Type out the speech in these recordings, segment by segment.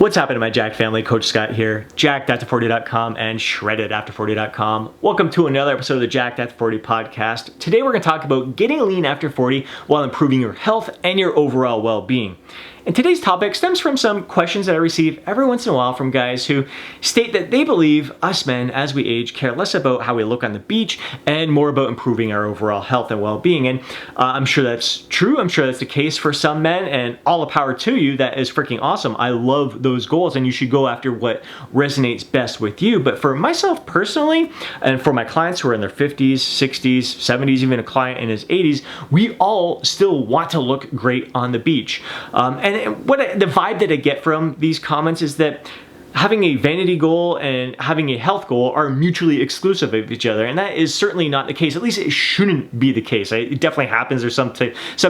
What's happening, my Jack family? Coach Scott here, jacked40.com and shreddedafter40.com. Welcome to another episode of the Jacked After 40 podcast. Today we're going to talk about getting lean after 40 while improving your health and your overall well-being. And today's topic stems from some questions that I receive every once in a while from guys who state that they believe us men, as we age, care less about how we look on the beach and more about improving our overall health and well-being. And I'm sure that's true. I'm sure that's the case for some men, and all the power to you. That is freaking awesome. I love those goals, and you should go after what resonates best with you. But for myself personally, and for my clients who are in their 50s, 60s, 70s, even a client in his 80s, we all still want to look great on the beach. And the vibe that I get from these comments is that having a vanity goal and having a health goal are mutually exclusive of each other, and that is certainly not the case. At least it shouldn't be the case. It definitely happens. There's some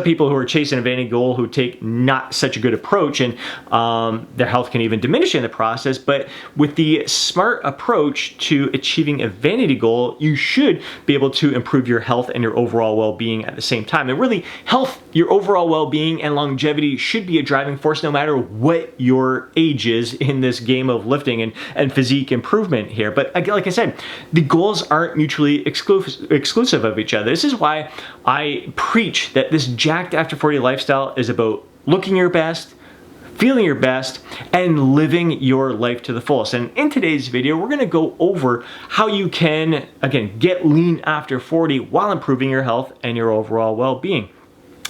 people who are chasing a vanity goal who take not such a good approach, and their health can even diminish in the process. But with the smart approach to achieving a vanity goal, you should be able to improve your health and your overall well-being at the same time. And really, health, your overall well-being, and longevity should be a driving force no matter what your age is in this game of lifting and physique improvement here. But like I said, the goals aren't mutually exclusive of each other. This is why I preach that this Jacked After 40 lifestyle is about looking your best, feeling your best, and living your life to the fullest. And in today's video, we're going to go over how you can, again, get lean after 40 while improving your health and your overall well-being.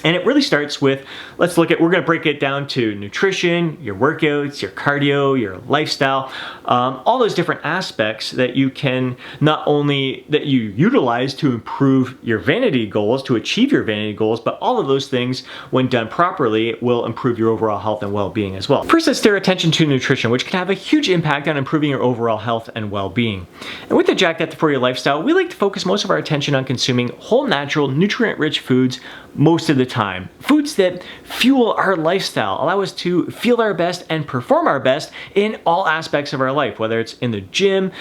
And it really starts with, we're going to break it down to nutrition, your workouts, your cardio, your lifestyle, all those different aspects that you can that you utilize to improve your vanity goals, to achieve your vanity goals, but all of those things, when done properly, will improve your overall health and well-being as well. First, let's steer attention to nutrition, which can have a huge impact on improving your overall health and well-being. And with the Jacked After 40 lifestyle, we like to focus most of our attention on consuming whole, natural, nutrient-rich foods most of the time. Foods that fuel our lifestyle, allow us to feel our best and perform our best in all aspects of our life, whether it's in the gym,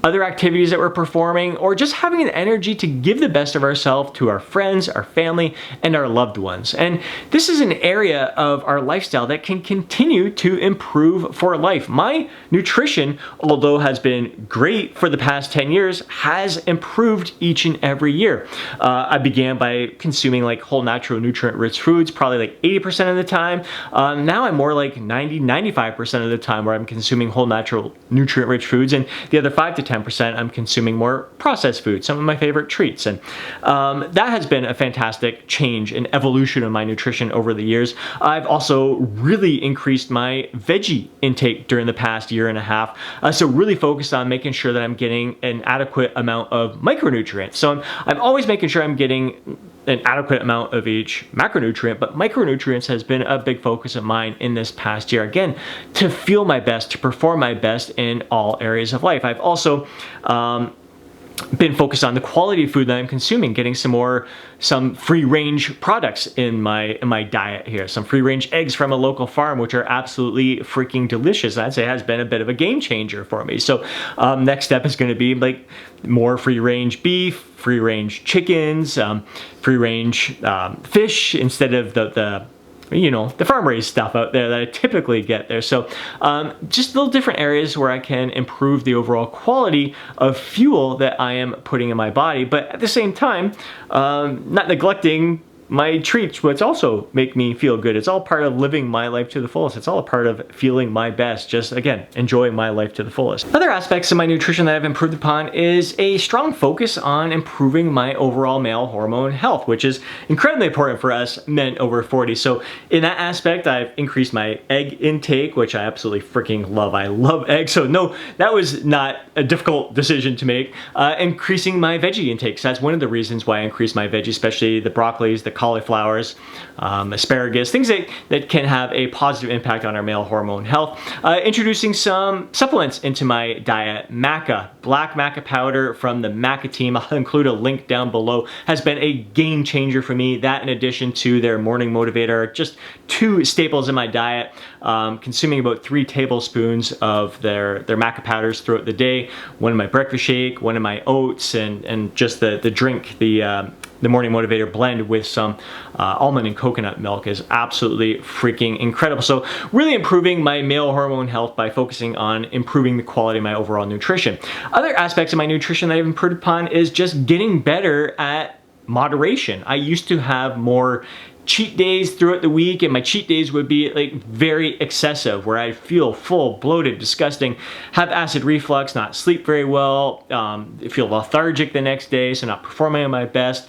other activities that we're performing, or just having the energy to give the best of ourselves to our friends, our family, and our loved ones. And this is an area of our lifestyle that can continue to improve for life. My nutrition, although has been great for the past 10 years, has improved each and every year. I began by consuming like whole, natural, nutrient-rich foods, probably like 80% of the time. Now I'm more like 90-95% of the time where I'm consuming whole, natural, nutrient-rich foods, and the other 5 to 10% I'm consuming more processed food, some of my favorite treats. And that has been a fantastic change and evolution of my nutrition over the years. I've also really increased my veggie intake during the past year and a half. So really focused on making sure that I'm getting an adequate amount of micronutrients. So I'm always making sure I'm getting an adequate amount of each macronutrient, but micronutrients has been a big focus of mine in this past year, again, to feel my best, to perform my best in all areas of life. I've also been focused on the quality of food that I'm consuming, getting some free-range products in my diet here, some free-range eggs from a local farm, which are absolutely freaking delicious. I'd say has been a bit of a game changer for me. So next step is going to be like more free-range beef, free-range chickens, free-range fish instead of the farm-raised stuff out there that I typically get there. So just little different areas where I can improve the overall quality of fuel that I am putting in my body, but at the same time, not neglecting my treats, which also make me feel good. It's all part of living my life to the fullest. It's all a part of feeling my best, just again, enjoying my life to the fullest. Other aspects of my nutrition that I've improved upon is a strong focus on improving my overall male hormone health, which is incredibly important for us men over 40. So in that aspect, I've increased my egg intake, which I absolutely freaking love. I love eggs. So no, that was not a difficult decision to make. Increasing my veggie intake. So that's one of the reasons why I increased my veggies, especially the broccolis, the cauliflowers, asparagus, things that can have a positive impact on our male hormone health. Introducing some supplements into my diet. Maca, black maca powder from the Maca team, I'll include a link down below, has been a game changer for me. That in addition to their morning motivator, just two staples in my diet. Consuming about 3 tablespoons of their maca powders throughout the day, one in my breakfast shake, one in my oats, and just the drink, the the Morning Motivator blend with some almond and coconut milk is absolutely freaking incredible. So really improving my male hormone health by focusing on improving the quality of my overall nutrition. Other aspects of my nutrition that I've improved upon is just getting better at moderation. I used to have more cheat days throughout the week, and my cheat days would be like very excessive, where I'd feel full, bloated, disgusting, have acid reflux, not sleep very well, feel lethargic the next day, so not performing at my best,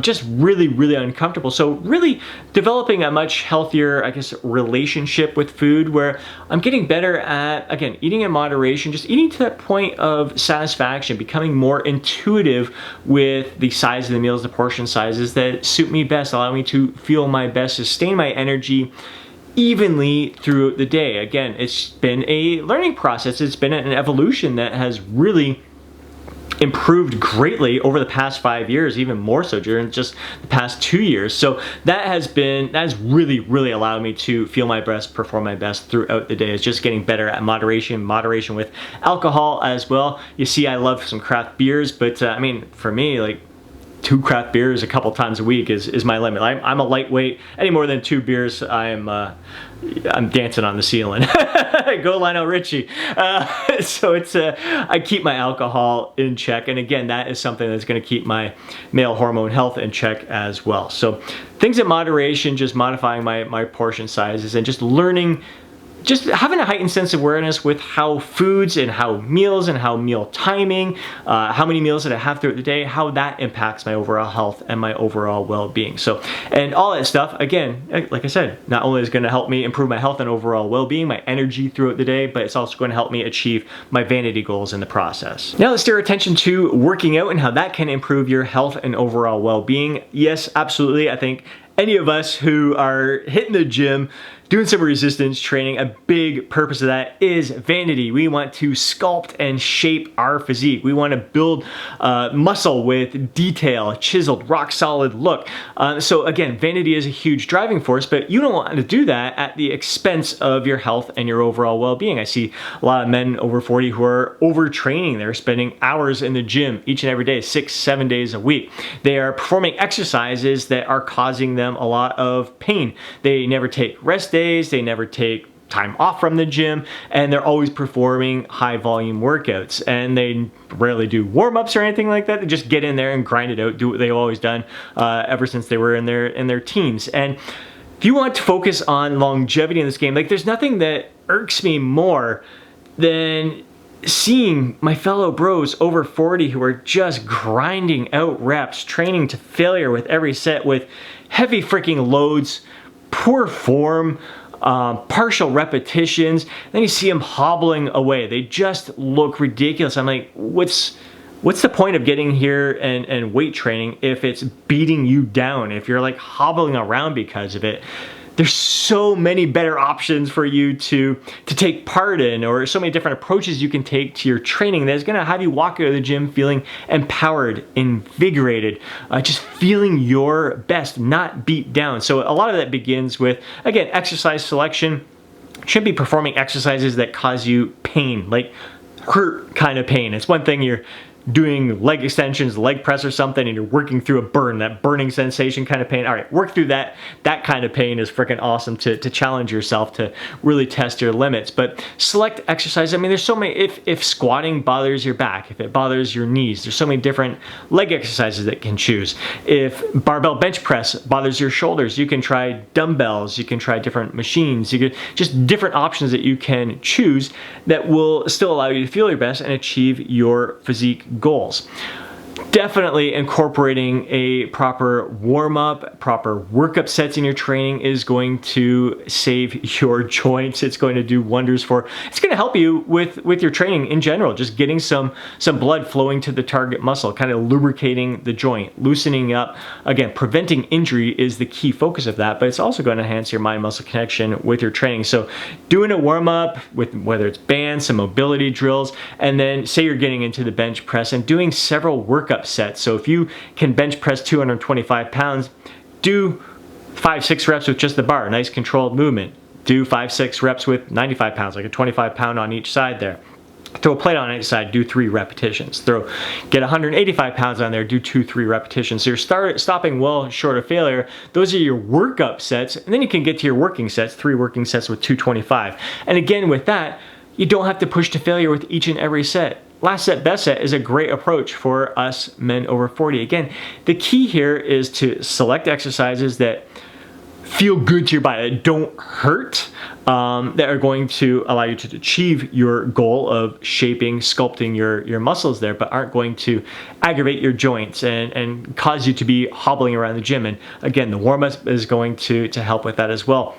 just really, really uncomfortable. So really developing a much healthier, I guess, relationship with food, where I'm getting better at, again, eating in moderation, just eating to that point of satisfaction, becoming more intuitive with the size of the meals, the portion sizes that suit me best, allow me to feel my best, sustain my energy evenly throughout the day. Again, it's been a learning process. It's been an evolution that has really improved greatly over the past 5 years, even more so during just the past 2 years. So that has really, really allowed me to feel my best, perform my best throughout the day. It's just getting better at moderation with alcohol as well. You see, I love some craft beers, but I mean, for me, like, 2 craft beers a couple times a week is my limit. I'm a lightweight. Any more than 2 beers, I'm dancing on the ceiling. Go Lionel Richie. So it's I keep my alcohol in check, and again, that is something that's going to keep my male hormone health in check as well. So things in moderation, just modifying my portion sizes, and just learning, just having a heightened sense of awareness with how foods and how meals and how meal timing, how many meals that I have throughout the day, how that impacts my overall health and my overall well-being. So, and all that stuff, again, like I said, not only is going to help me improve my health and overall well-being, my energy throughout the day, but it's also going to help me achieve my vanity goals in the process. Now let's steer our attention to working out and how that can improve your health and overall well-being. Yes, absolutely. I think any of us who are hitting the gym, doing some resistance training, a big purpose of that is vanity. We want to sculpt and shape our physique. We want to build muscle with detail, chiseled, rock solid look. So again, vanity is a huge driving force, but you don't want to do that at the expense of your health and your overall well-being. I see a lot of men over 40 who are overtraining. They're spending hours in the gym each and every day, 6-7 days a week. They are performing exercises that are causing them a lot of pain. They never take rest days. They never take time off from the gym, and they're always performing high volume workouts, and they rarely do warm-ups or anything like that. They just get in there and grind it out, do what they've always done ever since they were in their teens. And if you want to focus on longevity in this game, like, there's nothing that irks me more than seeing my fellow bros over 40 who are just grinding out reps, training to failure with every set, with heavy freaking loads, poor form, partial repetitions. Then you see them hobbling away. They just look ridiculous. I'm like, what's the point of getting here and weight training if it's beating you down, if you're like hobbling around because of it? There's so many better options for you to take part in, or so many different approaches you can take to your training that's going to have you walk out of the gym feeling empowered, invigorated, just feeling your best, not beat down. So a lot of that begins with, again, exercise selection. Should be performing exercises that cause you pain, like hurt kind of pain. It's one thing you're doing leg extensions, leg press or something, and you're working through a burn, that burning sensation kind of pain. All right, work through that. That kind of pain is freaking awesome to challenge yourself, to really test your limits. But select exercise. I mean, there's so many. If squatting bothers your back, if it bothers your knees, there's so many different leg exercises that you can choose. If barbell bench press bothers your shoulders, you can try dumbbells, you can try different machines, you can just different options that you can choose that will still allow you to feel your best and achieve your physique goals. Definitely incorporating a proper warm-up, proper workup sets in your training is going to save your joints. It's going to do wonders it's going to help you with your training in general, just getting some blood flowing to the target muscle, kind of lubricating the joint, loosening up. Again, preventing injury is the key focus of that, but it's also going to enhance your mind-muscle connection with your training. So doing a warm-up with whether it's bands, some mobility drills, and then say you're getting into the bench press and doing several workup sets. So if you can bench press 225 pounds, do 5-6 reps with just the bar, nice controlled movement. Do 5-6 reps with 95 pounds, like a 25 pound on each side there. Throw a plate on each side, do 3 repetitions. Get 185 pounds on there, do 2-3 repetitions. So you're stopping well short of failure. Those are your workup sets, and then you can get to your working sets, 3 working sets with 225. And again, with that, you don't have to push to failure with each and every set. Last set, best set is a great approach for us men over 40. Again, the key here is to select exercises that feel good to your body, that don't hurt, that are going to allow you to achieve your goal of shaping, sculpting your muscles there, but aren't going to aggravate your joints and cause you to be hobbling around the gym. And again, the warm-up is going to help with that as well.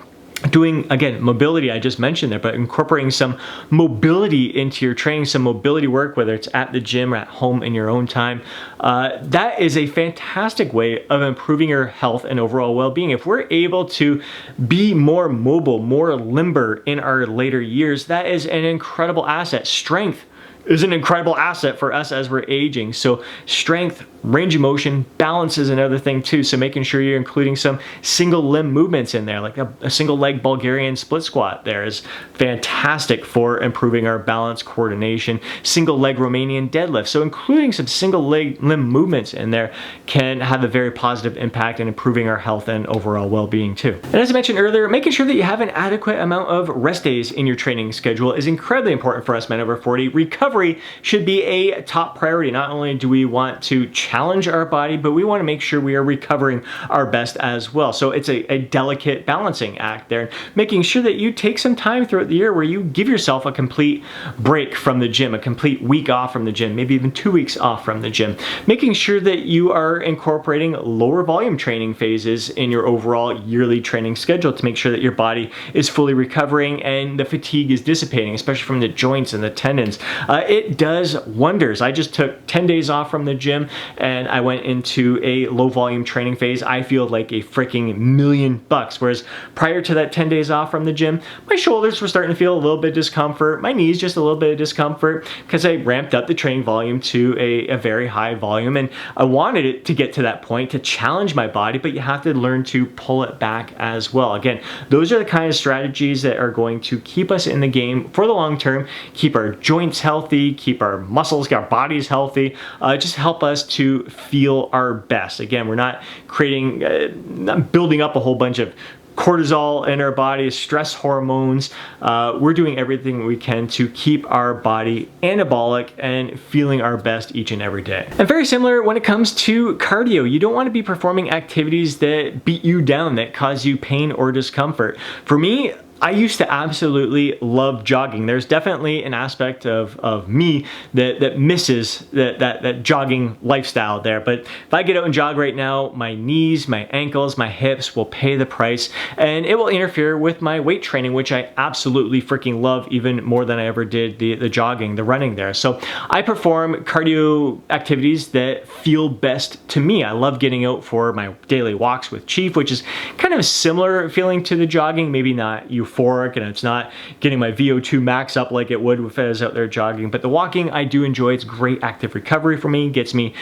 Doing, again, mobility, I just mentioned there, but incorporating some mobility into your training, some mobility work, whether it's at the gym or at home in your own time, that is a fantastic way of improving your health and overall well-being. If we're able to be more mobile, more limber in our later years, that is an incredible asset. Strength is an incredible asset for us as we're aging. So strength, range of motion, balance is another thing too. So making sure you're including some single limb movements in there, like a single leg Bulgarian split squat there is fantastic for improving our balance, coordination. Single leg Romanian deadlift. So including some single leg limb movements in there can have a very positive impact in improving our health and overall well-being too. And as I mentioned earlier, making sure that you have an adequate amount of rest days in your training schedule is incredibly important for us men over 40. Recovery should be a top priority. Not only do we want to challenge our body, but we want to make sure we are recovering our best as well. So it's a delicate balancing act there. Making sure that you take some time throughout the year where you give yourself a complete break from the gym, a complete week off from the gym, maybe even 2 weeks off from the gym. Making sure that you are incorporating lower volume training phases in your overall yearly training schedule to make sure that your body is fully recovering and the fatigue is dissipating, especially from the joints and the tendons. It does wonders. I just took 10 days off from the gym and I went into a low volume training phase. I feel like a freaking $1,000,000. Whereas prior to that 10 days off from the gym, my shoulders were starting to feel a little bit of discomfort. My knees just a little bit of discomfort because I ramped up the training volume to a very high volume. And I wanted it to get to that point to challenge my body, but you have to learn to pull it back as well. Again, those are the kind of strategies that are going to keep us in the game for the long term, keep our joints healthy, keep our muscles, our bodies healthy, just help us to feel our best. Again, we're not not building up a whole bunch of cortisol in our bodies, stress hormones. We're doing everything we can to keep our body anabolic and feeling our best each and every day. And very similar when it comes to cardio. You don't want to be performing activities that beat you down, that cause you pain or discomfort. For me, I used to absolutely love jogging. There's definitely an aspect of me that misses that jogging lifestyle there. But if I get out and jog right now, my knees, my ankles, my hips will pay the price, and it will interfere with my weight training, which I absolutely freaking love even more than I ever did the jogging, the running there. So I perform cardio activities that feel best to me. I love getting out for my daily walks with Chief, which is kind of a similar feeling to the jogging, maybe not euphoric, and it's not getting my VO2 max up like it would if I was out there jogging. But the walking I do enjoy. It's great active recovery for me, gets me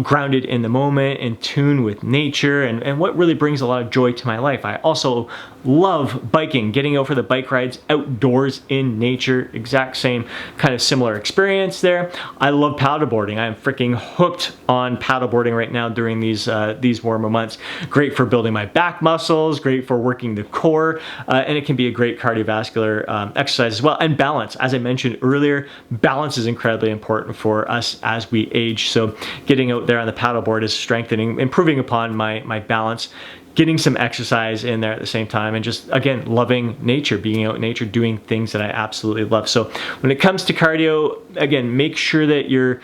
grounded in the moment, in tune with nature, and what really brings a lot of joy to my life. I also love biking, getting out for the bike rides outdoors in nature. Exact same kind of similar experience there. I love paddleboarding. I am freaking hooked on paddleboarding right now during these warmer months. Great for building my back muscles, great for working the core, and it can be a great cardiovascular exercise as well. And balance, as I mentioned earlier, balance is incredibly important for us as we age. So getting out there on the paddleboard is strengthening, improving upon my balance, getting some exercise in there at the same time, and just, again, loving nature, being out in nature, doing things that I absolutely love. So when it comes to cardio, again, make sure that you're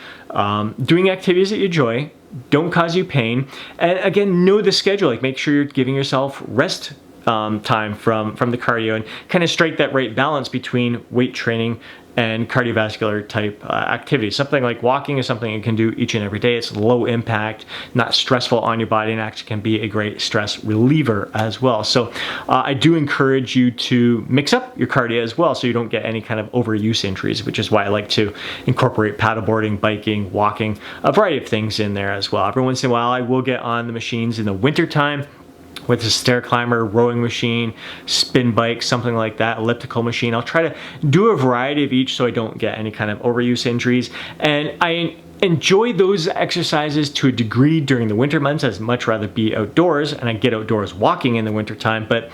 doing activities that you enjoy, don't cause you pain, and again, know the schedule. Like, make sure you're giving yourself rest time from the cardio, and kind of strike that right balance between weight training and cardiovascular type activities. Something like walking is something you can do each and every day. It's low impact, not stressful on your body, and actually can be a great stress reliever as well. So I do encourage you to mix up your cardio as well so you don't get any kind of overuse injuries, which is why I like to incorporate paddleboarding, biking, walking, a variety of things in there as well. Every once in a while I will get on the machines in the winter time whether it's a stair climber, rowing machine, spin bike, something like that, elliptical machine. I'll try to do a variety of each so I don't get any kind of overuse injuries. And I enjoy those exercises to a degree during the winter months. I'd much rather be outdoors, and I get outdoors walking in the winter time, but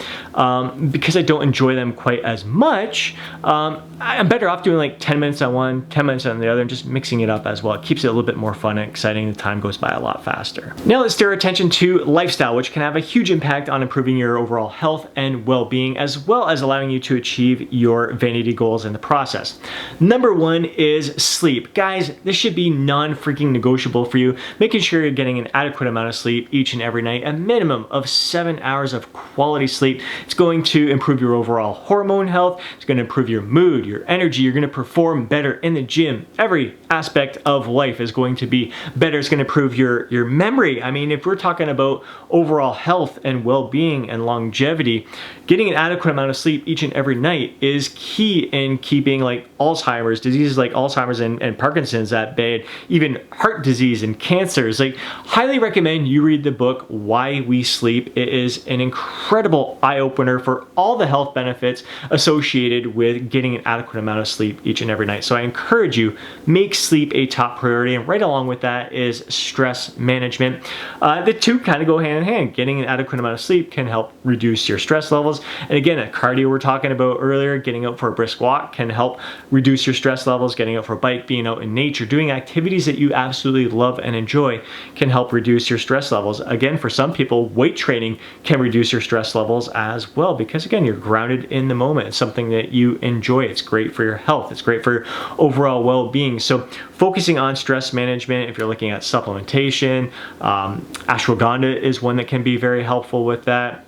because I don't enjoy them quite as much, I'm better off doing like 10 minutes on one, 10 minutes on the other, and just mixing it up as well. It keeps it a little bit more fun and exciting. The time goes by a lot faster. Now let's steer our attention to lifestyle, which can have a huge impact on improving your overall health and well-being, as well as allowing you to achieve your vanity goals in the process. Number one is sleep. Guys, this should be non-freaking negotiable for you. Making sure you're getting an adequate amount of sleep each and every night, a minimum of 7 hours of quality sleep. It's going to improve your overall hormone health. It's going to improve your mood, your energy. You're going to perform better in the gym. Every aspect of life is going to be better. It's going to improve your memory. I mean, if we're talking about overall health and well-being and longevity, getting an adequate amount of sleep each and every night is key in keeping like Alzheimer's, diseases like Alzheimer's and Parkinson's at bay, even heart disease and cancers. Like, highly recommend you read the book Why We Sleep. It is an incredible eye-opener for all the health benefits associated with getting an adequate amount of sleep each and every night. So I encourage you, make sleep a top priority, and right along with that is stress management. The two kind of go hand in hand. Getting an adequate amount of sleep can help reduce your stress levels, and again, a cardio we're talking about earlier, getting out for a brisk walk can help reduce your stress levels. Getting out for a bike, being out in nature, doing activities that you absolutely love and enjoy can help reduce your stress levels. Again, for some people, weight training can reduce your stress levels as well, because again, you're grounded in the moment. It's something that you enjoy. It's great for your health. It's great for your overall well-being. So focusing on stress management, if you're looking at supplementation, ashwagandha is one that can be very helpful with that,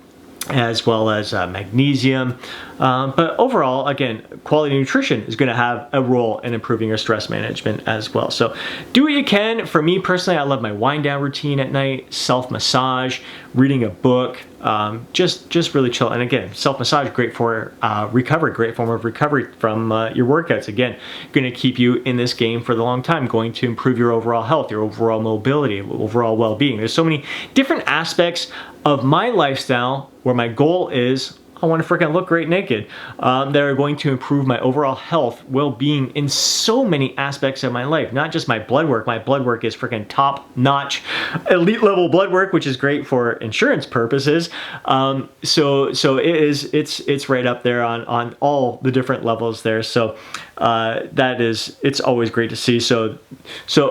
as well as magnesium. But overall, again, quality nutrition is going to have a role in improving your stress management as well. So do what you can. For me personally, I love my wind down routine at night, self-massage, reading a book, just really chill. And again, self-massage, great for recovery, great form of recovery from your workouts. Again, going to keep you in this game for the long time, going to improve your overall health, your overall mobility, overall well-being. There's so many different aspects of my lifestyle where my goal is I want to freaking look great naked, that are going to improve my overall health, well-being in so many aspects of my life. Not just my blood work. My blood work is freaking top-notch, elite level blood work, which is great for insurance purposes. So it's right up there on all the different levels there. So it's always great to see. So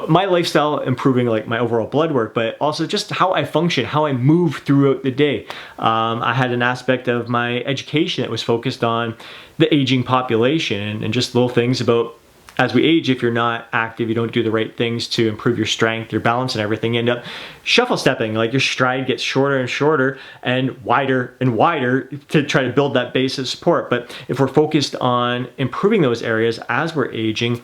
my lifestyle improving like my overall blood work, but also just how I function, how I move throughout the day. I had an aspect of my education that was focused on the aging population and just little things about as we age, if you're not active, you don't do the right things to improve your strength, your balance and everything, you end up shuffle stepping, like your stride gets shorter and shorter and wider to try to build that base of support. But if we're focused on improving those areas as we're aging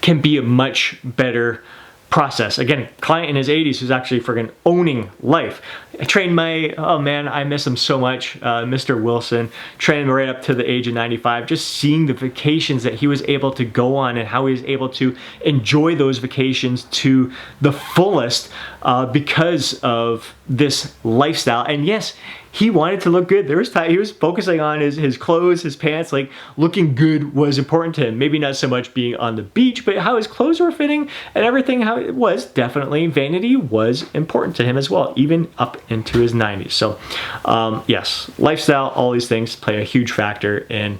can be a much better process. Again, a client in his 80s who's actually friggin' owning life. I trained oh man, I miss him so much, Mr. Wilson, trained him right up to the age of 95, just seeing the vacations that he was able to go on and how he was able to enjoy those vacations to the fullest because of this lifestyle. And yes, he wanted to look good. There was time he was focusing on his clothes, his pants, like looking good was important to him. Maybe not so much being on the beach, but how his clothes were fitting and everything, how it was. Definitely vanity was important to him as well, even up into his 90s. So yes, lifestyle, all these things play a huge factor in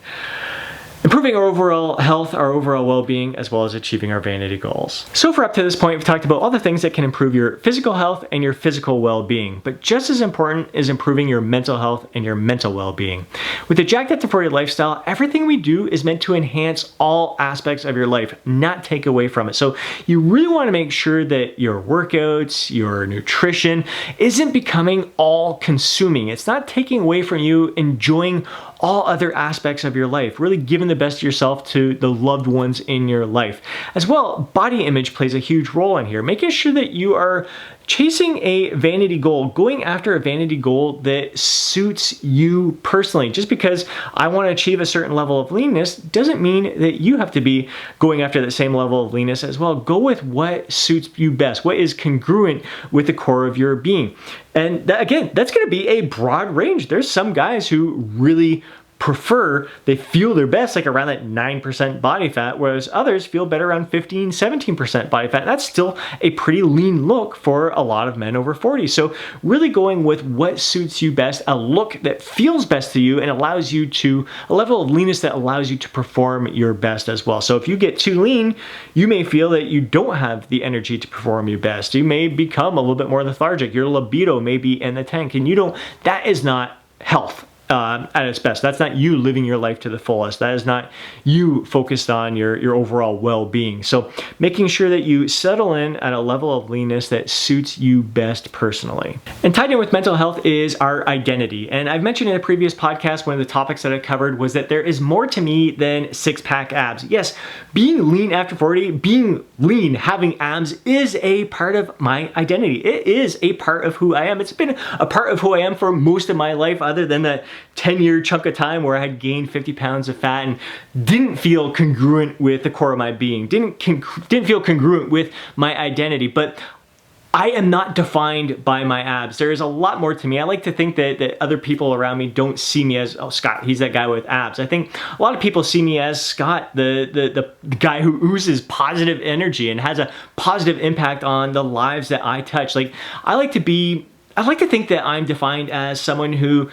improving our overall health, our overall well-being, as well as achieving our vanity goals. So for up to this point, we've talked about all the things that can improve your physical health and your physical well-being, but just as important is improving your mental health and your mental well-being. With the Jacked After 40 lifestyle, everything we do is meant to enhance all aspects of your life, not take away from it. So you really want to make sure that your workouts, your nutrition isn't becoming all-consuming. It's not taking away from you enjoying all other aspects of your life, really giving the best of yourself to the loved ones in your life. As well, body image plays a huge role in here, making sure that you are chasing a vanity goal, going after a vanity goal that suits you personally. Just because I want to achieve a certain level of leanness doesn't mean that you have to be going after the same level of leanness as well. Go with what suits you best, what is congruent with the core of your being. And again, that's going to be a broad range. There's some guys who really they feel their best like around that 9% body fat, whereas others feel better around 15, 17% body fat. That's still a pretty lean look for a lot of men over 40. So really going with what suits you best, a look that feels best to you and allows you to, a level of leanness that allows you to perform your best as well. So if you get too lean, you may feel that you don't have the energy to perform your best. You may become a little bit more lethargic. Your libido may be in the tank, and that is not health. At its best. That's not you living your life to the fullest. That is not you focused on your overall well-being. So making sure that you settle in at a level of leanness that suits you best personally. And tied in with mental health is our identity. And I've mentioned in a previous podcast, one of the topics that I covered was that there is more to me than six-pack abs. Yes, being lean after 40, being lean, having abs is a part of my identity. It is a part of who I am. It's been a part of who I am for most of my life, other than the 10-year chunk of time where I had gained 50 pounds of fat and didn't feel congruent with the core of my being, didn't feel congruent with my identity. But I am not defined by my abs. There is a lot more to me. I like to think that other people around me don't see me as, oh, Scott, he's that guy with abs. I think a lot of people see me as Scott, the guy who oozes positive energy and has a positive impact on the lives that I touch. Like, I like to think that I'm defined as someone who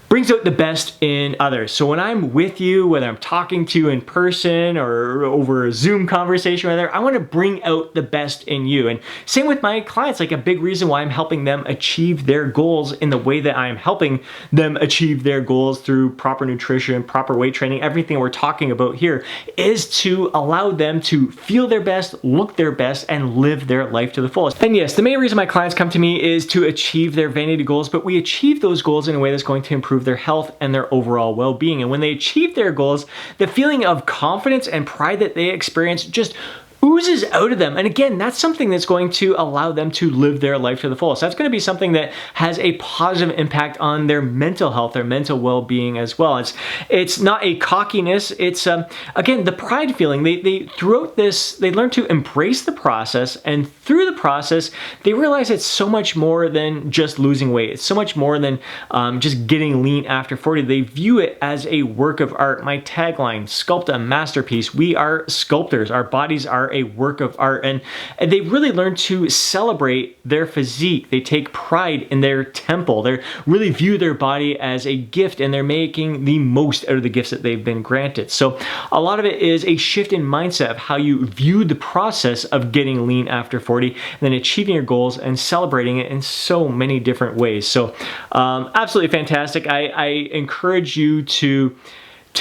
brings out the best in others. So when I'm with you, whether I'm talking to you in person or over a Zoom conversation, I want to bring out the best in you. And same with my clients, like a big reason why I'm helping them achieve their goals in the way that I'm helping them achieve their goals through proper nutrition, proper weight training, everything we're talking about here is to allow them to feel their best, look their best, and live their life to the fullest. And yes, the main reason my clients come to me is to achieve their vanity goals, but we achieve those goals in a way that's going to improve their health and their overall well-being. And when they achieve their goals, the feeling of confidence and pride that they experience just oozes out of them. And again, that's something that's going to allow them to live their life to the fullest. That's going to be something that has a positive impact on their mental health, their mental well-being as well. It's not a cockiness. It's, again, the pride feeling. Throughout this, they learn to embrace the process, and through the process, they realize it's so much more than just losing weight. It's so much more than just getting lean after 40. They view it as a work of art. My tagline, sculpt a masterpiece. We are sculptors. Our bodies are a work of art, and they really learn to celebrate their physique. They take pride in their temple. They really view their body as a gift, and they're making the most out of the gifts that they've been granted. So a lot of it is a shift in mindset of how you view the process of getting lean after 40, and then achieving your goals and celebrating it in so many different ways. So absolutely fantastic. I encourage you to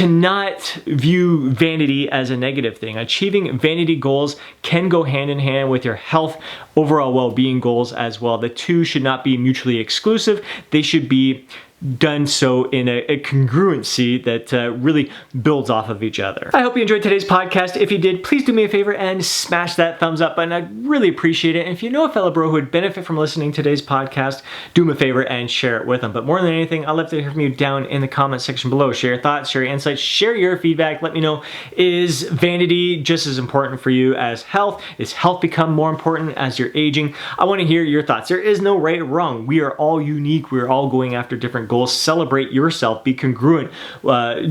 not view vanity as a negative thing. Achieving vanity goals can go hand in hand with your health, overall well-being goals as well. The two should not be mutually exclusive. They should be done so in a congruency that really builds off of each other. I hope you enjoyed today's podcast. If you did, please do me a favor and smash that thumbs up button. I'd really appreciate it. And if you know a fellow bro who would benefit from listening to today's podcast, do him a favor and share it with them. But more than anything, I'd love to hear from you down in the comment section below. Share your thoughts, share your insights, share your feedback. Let me know, is vanity just as important for you as health? Is health become more important as you're aging? I want to hear your thoughts. There is no right or wrong. We are all unique. We are all going after different goals. Celebrate yourself, be congruent,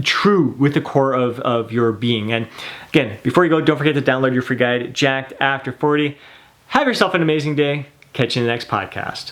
true with the core of your being. And again, before you go, don't forget to download your free guide, Jacked After 40. Have yourself an amazing day. Catch you in the next podcast.